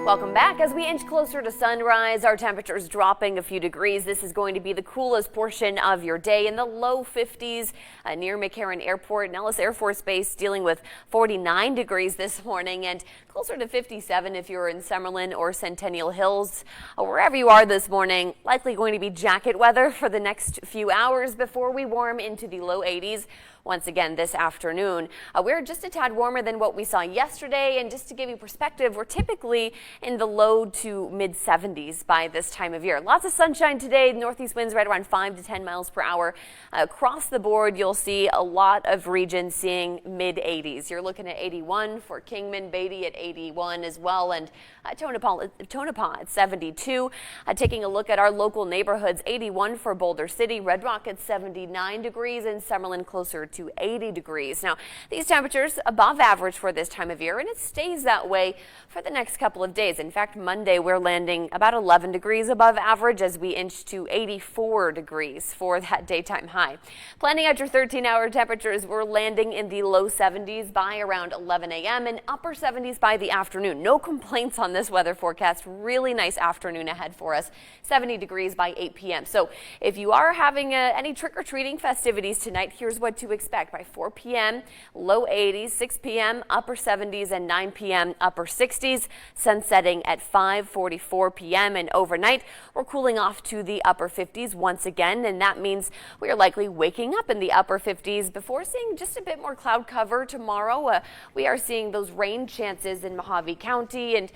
Welcome back. As we inch closer to sunrise, our temperatures dropping a few degrees. This is going to be the coolest portion of your day in the low 50s near McCarran Airport. Nellis Air Force Base dealing with 49 degrees this morning and closer to 57 if you're in Summerlin or Centennial Hills. Wherever you are this morning, likely going to be jacket weather for the next few hours before we warm into the low 80s. Once again this afternoon. We're just a tad warmer than what we saw yesterday, and just to give you perspective, we're typically in the low to mid 70s by this time of year. Lots of sunshine today. Northeast winds right around 5 to 10 miles per hour. Across the board, you'll see a lot of regions seeing mid 80s. You're looking at 81 for Kingman, Beatty at 81 as well, and Tonopah at 72. Taking a look at our local neighborhoods, 81 for Boulder City, Red Rock at 79 degrees, and Summerlin closer to 80 degrees. Now, these temperatures above average for this time of year, and it stays that way for the next couple of days. In fact, Monday we're landing about 11 degrees above average as we inch to 84 degrees for that daytime high. Planning out your 13-hour temperatures, we're landing in the low 70s by around 11 a.m. and upper 70s by the afternoon. No complaints on this weather forecast. Really nice afternoon ahead for us. 70 degrees by 8 p.m. So if you are having any trick-or-treating festivities tonight, here's what to expect. By 4 p.m., low 80s, 6 p.m., upper 70s, and 9 p.m., upper 60s. Sun setting at 5:44 p.m. and overnight, we're cooling off to the upper 50s once again, and that means we are likely waking up in the upper 50s before seeing just a bit more cloud cover tomorrow. We are seeing those rain chances in Mojave County, and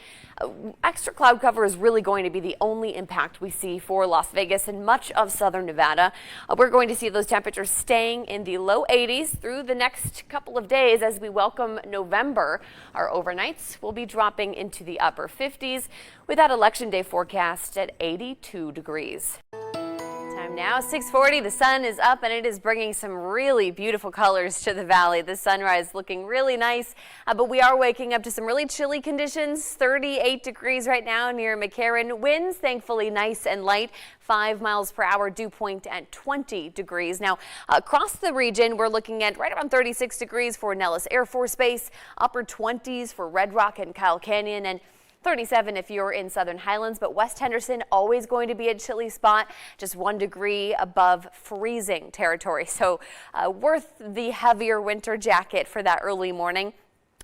extra cloud cover is really going to be the only impact we see for Las Vegas and much of southern Nevada. We're going to see those temperatures staying in the low 80s through the next couple of days as we welcome November. Our overnights will be dropping into the upper 50s with that election day forecast at 82 degrees. Time now, 6:40. The sun is up and it is bringing some really beautiful colors to the valley. The sunrise looking really nice, but we are waking up to some really chilly conditions. 38 degrees right now near McCarran. Winds, thankfully, nice and light. 5 miles per hour, dew point at 20 degrees. Now, across the region, we're looking at right around 36 degrees for Nellis Air Force Base, upper 20s for Red Rock and Kyle Canyon, and 37 if you're in Southern Highlands, but West Henderson always going to be a chilly spot, just 1 degree above freezing territory. So worth the heavier winter jacket for that early morning.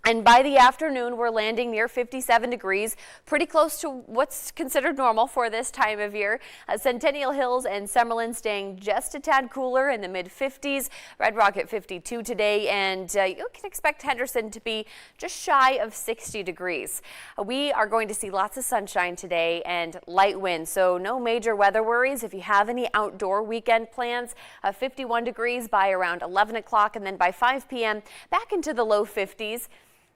And by the afternoon, we're landing near 57 degrees, pretty close to what's considered normal for this time of year. Centennial Hills and Summerlin staying just a tad cooler in the mid-50s. Red Rock at 52 today, and you can expect Henderson to be just shy of 60 degrees. We are going to see lots of sunshine today and light winds, so no major weather worries if you have any outdoor weekend plans. 51 degrees by around 11 o'clock, and then by 5 p.m. back into the low 50s.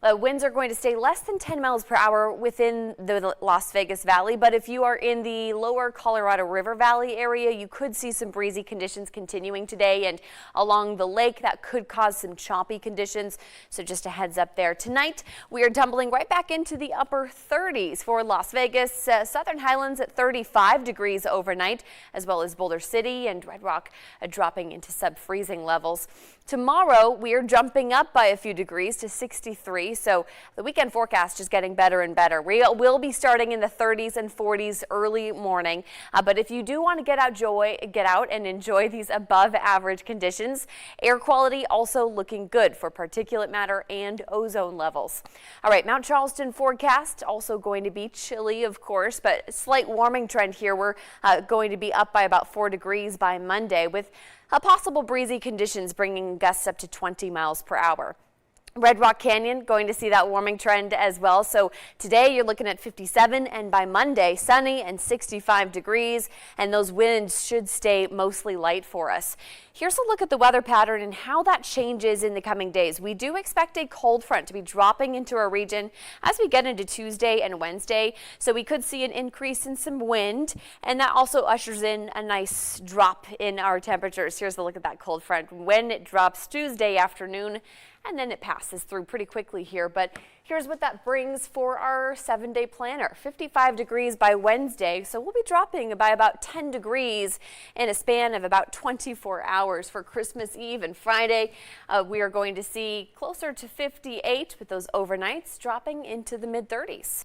Winds are going to stay less than 10 miles per hour within the Las Vegas Valley, but if you are in the lower Colorado River Valley area, you could see some breezy conditions continuing today, and along the lake that could cause some choppy conditions, so just a heads up there. Tonight, we are tumbling right back into the upper 30s for Las Vegas. Southern Highlands at 35 degrees overnight, as well as Boulder City and Red Rock dropping into sub-freezing levels. Tomorrow, we are jumping up by a few degrees to 63. So the weekend forecast is getting better and better. We will be starting in the 30s and 40s early morning. But if you do want to get out and enjoy these above average conditions, air quality also looking good for particulate matter and ozone levels. All right, Mount Charleston forecast also going to be chilly, of course, but a slight warming trend here. We're going to be up by about 4 degrees by Monday with possible breezy conditions bringing gusts up to 20 miles per hour. Red Rock Canyon going to see that warming trend as well. So today you're looking at 57, and by Monday sunny and 65 degrees, and those winds should stay mostly light for us. Here's a look at the weather pattern and how that changes in the coming days. We do expect a cold front to be dropping into our region as we get into Tuesday and Wednesday. So we could see an increase in some wind, and that also ushers in a nice drop in our temperatures. Here's a look at that cold front when it drops Tuesday afternoon, and then it passes through pretty quickly here. But here's what that brings for our 7-day planner. 55 degrees by Wednesday, so we'll be dropping by about 10 degrees in a span of about 24 hours for Christmas Eve and Friday. We are going to see closer to 58 with those overnights dropping into the mid-30s.